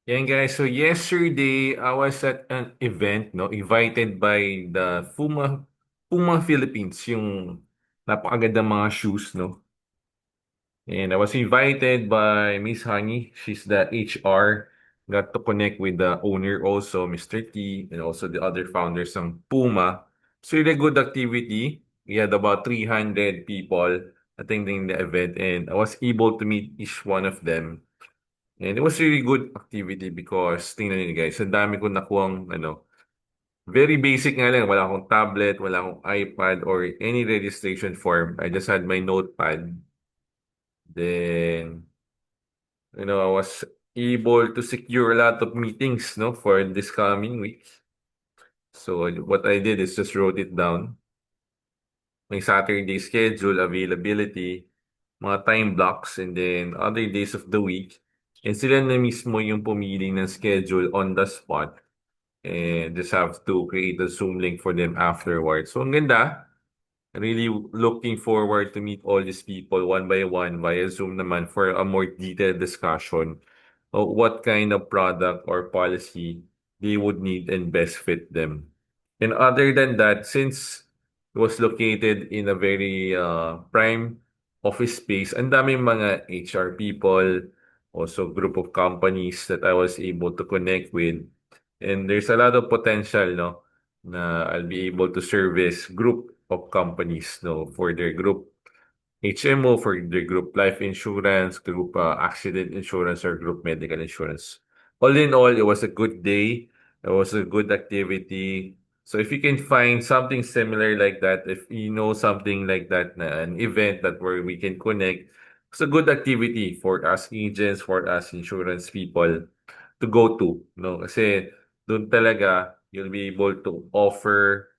Yan guys, so yesterday I was at an event, no, invited by the Puma Philippines, yung napakagandang mga shoes, no. And I was invited by Miss Honey. She's the HR. Got to connect with the owner also, Mr. T, and also the other founders ng Puma. It's really a good activity. We had about 300 people attending the event, and I was able to meet each one of them. And it was really good activity because tingnan niyo guys, ang dami kong nakuhang very basic nga lang. Wala akong tablet, wala akong iPad or any registration form. I just had my notepad. Then, I was able to secure a lot of meetings, no, for this coming week. So what I did is just wrote it down. My Saturday schedule, availability, mga time blocks, and then other days of the week. And sila na mismo yung pumili ng schedule on the spot. And just have to create a Zoom link for them afterwards. So ang ganda. Really looking forward to meet all these people one by one via Zoom naman for a more detailed discussion of what kind of product or policy they would need and best fit them. And other than that, since it was located in a very prime office space, ang daming mga HR people, also group of companies that I was able to connect with. And there's a lot of potential, no, na I'll be able to service group of companies, no, for their group HMO, for their group life insurance, group accident insurance, or group medical insurance. All in all, it was a good day. It was a good activity. So if you can find something similar like that, if you know something like that, na an event that where we can connect, it's a good activity for us agents, for us insurance people to go to, no? Kasi doon talaga you'll be able to offer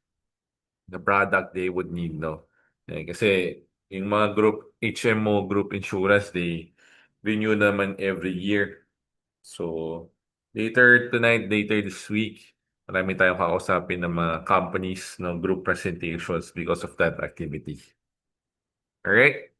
the product they would need, no? Kasi yung mga group HMO, group insurance, they renew naman every year. So, later tonight, later this week, marami tayong kakausapin ng mga companies ng group presentations because of that activity. Alright?